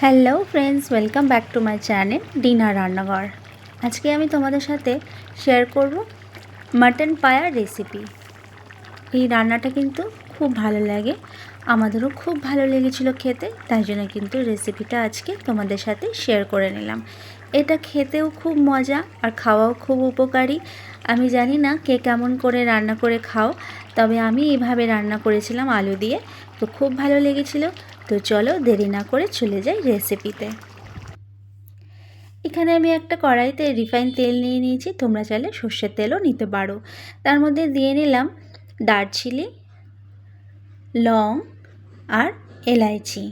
Hello friends, welcome back to my channel dinner রান্নাঘর। আজকে আমি তোমাদের সাথে শেয়ার করব মাটন পায়ার রেসিপি। এই রান্নাটা কিন্তু খুব ভালো লাগে, আমাদেরও খুব ভালো লেগেছিল খেতে, তাই জন্য কিন্তু রেসিপিটা আজকে তোমাদের সাথে শেয়ার করে নিলাম। এটা খেতেও খুব মজা আর খাওয়াও খুব উপকারী। আমি জানি না কে কেমন করে রান্না করে খাও, তবে আমি এইভাবে রান্না করেছিলাম আলু দিয়ে, তো খুব ভালো লেগেছিল। তো চলো দেরি না করে চলে যাই রেসিপিতে। এখানে আমি একটা কড়াইতে রিফাইন তেল নিয়ে নিয়েছি, তোমরা চাইলে সর্ষের তেলও নিতে পারো। তার মধ্যে দিয়ে নিলাম দারচিনি, লং আর এলাইচি।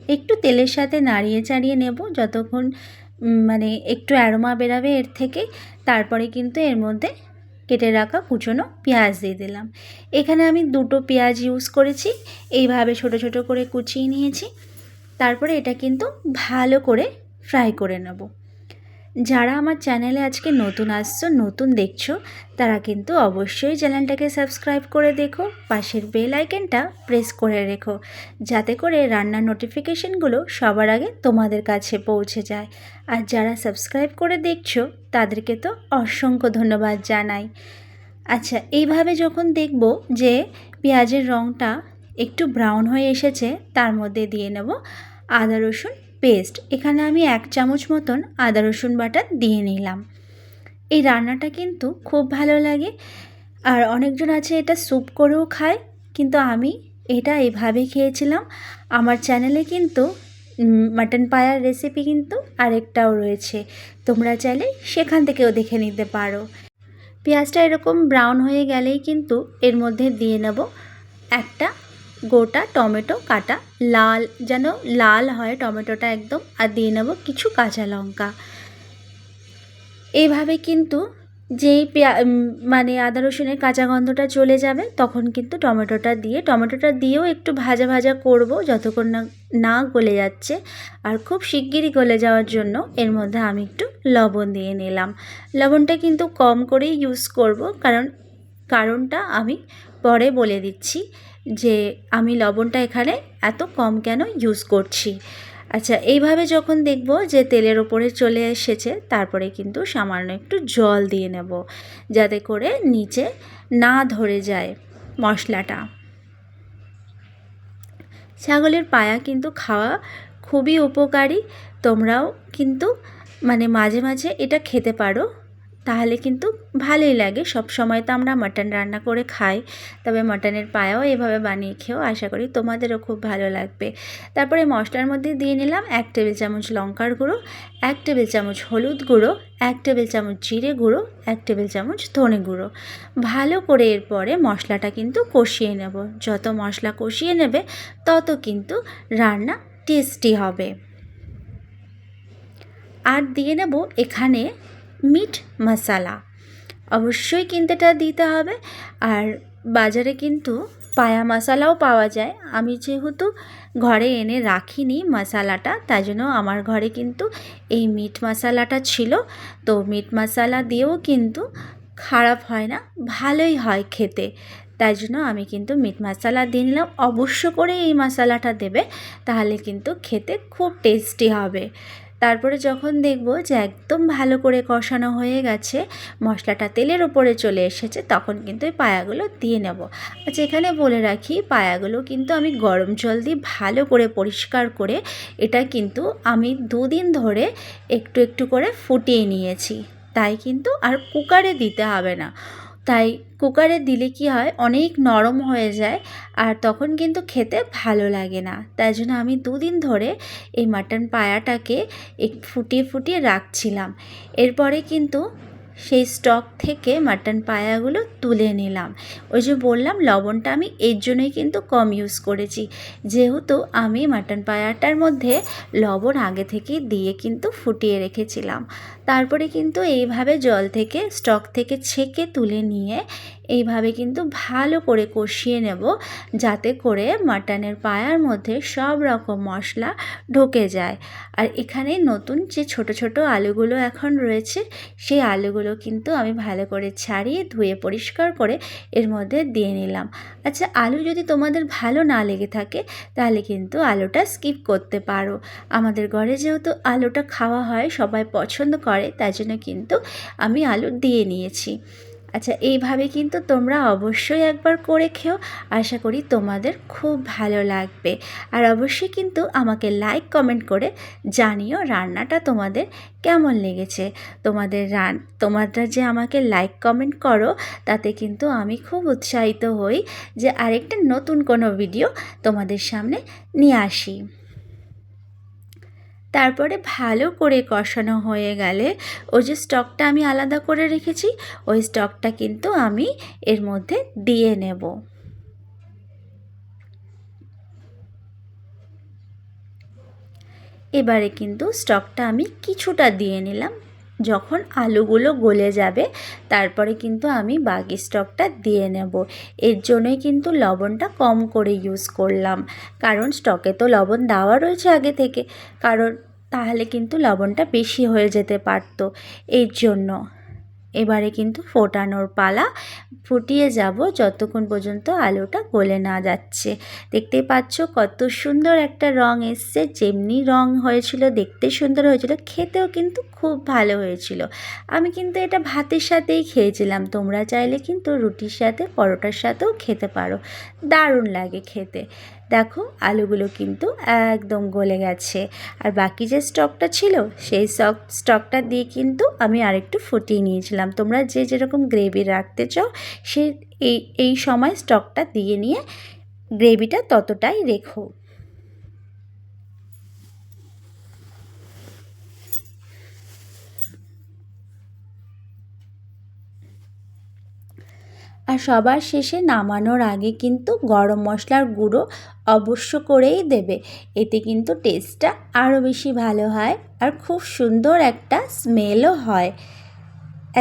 একটু তেলের সাথে নাড়িয়ে চাড়িয়ে নেব যতক্ষণ মানে একটু অ্যারোমা বেরাবে এর থেকে। তারপরে কিন্তু এর মধ্যে কেটে রাখা কুচনো পেঁয়াজ দিয়ে দিলাম। এখানে আমি দুটো পেঁয়াজ ইউজ করেছি, এইভাবে ছোট ছোট করে কুচিয়ে নিয়েছি। তারপরে এটা কিন্তু ভালো করে ফ্রাই করে নেব। যারা আমার চ্যানেলে আজকে নতুন আসছো, নতুন দেখছো, তারা কিন্তু অবশ্যই চ্যানেলটাকে সাবস্ক্রাইব করে দেখো, পাশের বেল আইকনটা প্রেস করে রেখো, যাতে করে রান্নার নোটিফিকেশনগুলো সবার আগে তোমাদের কাছে পৌঁছে যায়। আর যারা সাবস্ক্রাইব করে দেখছো তাদেরকে তো অসংখ্য ধন্যবাদ জানাই। আচ্ছা, এইভাবে যখন দেখব যে পেঁয়াজের রঙটা একটু ব্রাউন হয়ে এসেছে, তার মধ্যে দিয়ে নেব আদা রসুন পেস্ট। এখানে আমি 1 চামচ মতন আদা রসুন বাটা দিয়ে নিলাম। এই রান্নাটা কিন্তু খুব ভালো লাগে, আর অনেকজন আছে এটা স্যুপ করেও খায়, কিন্তু আমি এটা এভাবে খেয়েছিলাম। আমার চ্যানেলে কিন্তু মাটন পায়ার রেসিপি কিন্তু আরেকটাও রয়েছে, তোমরা চাইলে সেখান থেকেও দেখে নিতে পারো। পেঁয়াজটা এরকম ব্রাউন হয়ে গেলেই কিন্তু এর মধ্যে দিয়ে নেব একটা গোটা টমেটো কাটা, লাল যেন লাল হয় টমেটোটা একদম, আর দিয়ে নেব কিছু কাঁচা লঙ্কা। এইভাবে কিন্তু যেই মানে আদা রসুনের কাঁচা গন্ধটা চলে যাবে, তখন কিন্তু টমেটোটা দিয়েও একটু ভাজা ভাজা করব যতক্ষণ না গলে যাচ্ছে। আর খুব শিগগিরই গলে যাওয়ার জন্য এর মধ্যে আমি একটু লবণ দিয়ে নিলাম। লবণটা কিন্তু কম করেই ইউজ করব, কারণটা আমি পরে বলে দিচ্ছি যে আমি লবণটা এখানে এত কম কেন ইউজ করছি। আচ্ছা, এইভাবে যখন দেখব যে তেলের ওপরে চলে এসেছে, তারপরে কিন্তু সামান্য একটু জল দিয়ে নেব, যাতে করে নিচে না ধরে যায় মশলাটা। ছাগলের পায়া কিন্তু খাওয়া খুবই উপকারী, তোমরাও কিন্তু মাঝে মাঝে এটা খেতে পারো, তাহলে কিন্তু ভালোই লাগে। সব সময় তো আমরা মাটন রান্না করে খাই, তবে মাটনের পায়াও এভাবে বানিয়ে খেয়েও আশা করি তোমাদেরও খুব ভালো লাগবে। তারপরে মশলার মধ্যে দিয়ে নিলাম 1 টেবিল চামচ লঙ্কার গুঁড়ো, 1 টেবিল চামচ হলুদ গুঁড়ো, 1 টেবিল চামচ জিরে গুঁড়ো, 1 টেবিল চামচ ধনে গুঁড়ো। ভালো করে এরপরে মশলাটা কিন্তু কষিয়ে নেব। যত মশলা কষিয়ে নেবে তত কিন্তু রান্না টেস্টি হবে। আর দিয়ে নেব এখানে মিট মশলা, অবশ্যই কিন্তু এটা দিতে হবে। আর বাজারে কিন্তু পায়া মশলাও পাওয়া যায়, আমি যেহেতু ঘরে এনে রাখিনি মশলাটা, তাই জন্য আমার ঘরে কিন্তু এই মিট মশলাটা ছিল। তো মিট মশলা দিয়েও কিন্তু খারাপ হয় না, ভালোই হয় খেতে, তাই জন্য আমি কিন্তু মিট মশলা দিয়ে নিলাম। অবশ্য করে এই মশলাটা দেবে, তাহলে কিন্তু খেতে খুব টেস্টি হবে। তারপরে যখন দেখব যে একদম ভালো করে কষানো হয়ে গেছে, মশলাটা তেলের ওপরে চলে এসেছে, তখন কিন্তু এই পায়াগুলো দিয়ে নেব। আচ্ছা, এখানে বলে রাখি, পায়াগুলো কিন্তু আমি গরম জল দিয়ে ভালো করে পরিষ্কার করে এটা কিন্তু আমি 2 দিন ধরে একটু একটু করে ফুটিয়ে নিয়েছি, তাই কিন্তু আর কুকারে দিতে হবে না। তাই কুকারে দিলে কি হয়, অনেক নরম হয়ে যায়, আর তখন কিন্তু খেতে ভালো লাগে না। তাই জন্য আমি 2 দিন ধরে এই মাটন পায়াটাকে ফুটিয়ে ফুটিয়ে রাখছিলাম। এরপরে কিন্তু সেই স্টক থেকে মাটন পায়াগুলো তুলে নিলাম। ওই যে বললাম, লবণটা আমি এর জন্যই কিন্তু কম ইউজ করেছি, যেহেতু আমি মাটন পায়াটার মধ্যে লবণ আগে থেকে দিয়ে কিন্তু ফুটিয়ে রেখেছিলাম। তারপরে কিন্তু এইভাবে জল থেকে স্টক থেকে ছেঁকে তুলে নিয়ে এইভাবে কিন্তু ভালো করে কষিয়ে নেব, যাতে করে মাটনের পায়ার মধ্যে সব রকম মশলা ঢুকে যায়। আর এখানে নতুন যে ছোট ছোট আলুগুলো এখন রয়েছে, সেই আলুগুলো কিন্তু আমি ভালো করে ছাড়িয়ে ধুয়ে পরিষ্কার করে এর মধ্যে দিয়ে নিলাম। আচ্ছা, আলু যদি তোমাদের ভালো না লেগে থাকে তাহলে কিন্তু আলুটা স্কিপ করতে পারো। আমাদের ঘরে যেহেতু আলুটা খাওয়া হয়, সবাই পছন্দ করে, তাই জন্য কিন্তু আমি আলু দিয়ে নিয়েছি। আচ্ছা, এইভাবে কিন্তু তোমরা অবশ্যই একবার করে খেও, আশা করি তোমাদের খুব ভালো লাগবে। আর অবশ্যই কিন্তু আমাকে লাইক কমেন্ট করে জানিও রান্নাটা তোমাদের কেমন লেগেছে। তোমরা যে আমাকে লাইক কমেন্ট করো, তাতে কিন্তু আমি খুব উৎসাহিত হই যে আরেকটা নতুন কোনো ভিডিও তোমাদের সামনে নিয়ে আসি। তারপরে ভালো করে কষানো হয়ে গেলে ওই যে স্টকটা আমি আলাদা করে রেখেছি, ওই স্টকটা কিন্তু আমি এর মধ্যে দিয়ে নেব। এবারে কিন্তু স্টকটা আমি কিছুটা দিয়ে নিলাম। যখন আলুগুলো গলে যাবে তারপরে কিন্তু আমি বাকি স্টকটা দিয়ে নেব। এর জন্যই কিন্তু লবণটা কম করে ইউজ করলাম, কারণ স্টকে তো লবণ দেওয়া রয়েছে আগে থেকে, কারণ তাহলে কিন্তু লবণটা বেশি হয়ে যেতে পারতো, এর জন্য। এবারে কিন্তু ফোটানোর পালা, ফুটিয়ে যাব যতক্ষণ পর্যন্ত আলুটা গলে না যাচ্ছে। দেখতেই পাচ্ছ কত সুন্দর একটা রং এসছে, যেমনি রং হয়েছিল দেখতে সুন্দর হয়েছিল, খেতেও কিন্তু খুব ভালো হয়েছিল। আমি কিন্তু এটা ভাতের সাথেই খেয়েছিলাম, তোমরা চাইলে কিন্তু রুটির সাথে পরোটার সাথেও খেতে পারো, দারুণ লাগে খেতে। দেখো আলুগুলো কিন্তু একদম গলে গেছে, আর বাকি যে স্টকটা ছিল সেই স্টকটা দিয়ে কিন্তু আমি আরেকটু ফুটিয়ে নিয়েছিলাম। তোমরা যে যেরকম গ্রেভি রাখতে চাও সে এই সময় স্টকটা দিয়ে নিয়ে গ্রেভিটা ততটাই রেখো। আর সবার শেষে নামানোর আগে কিন্তু গরম মশলার গুঁড়ো অবশ্য করেই দেবে, এতে কিন্তু টেস্টটা আরও বেশি ভালো হয় আর খুব সুন্দর একটা স্মেলও হয়।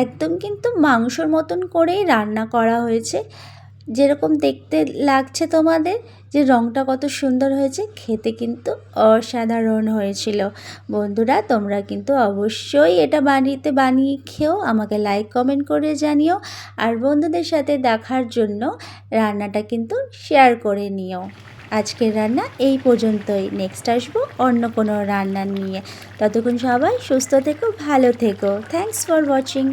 একদম কিন্তু মাংসর মতন করেই রান্না করা হয়েছে, যেরকম দেখতে লাগছে তোমাদের, যে রঙটা কত সুন্দর হয়েছে, খেতে কিন্তু অসাধারণ হয়েছিল। বন্ধুরা, তোমরা কিন্তু অবশ্যই এটা বানিয়ে খেও, আমাকে লাইক কমেন্ট করে জানিও, আর বন্ধুদের সাথে দেখার জন্য রান্নাটা কিন্তু শেয়ার করে নিও। আজকের রান্না এই পর্যন্তই, নেক্সট আসবো অন্য কোনো রান্না নিয়ে। ততক্ষণ সবাই সুস্থ থেকো, ভালো থেকো। Thanks for watching.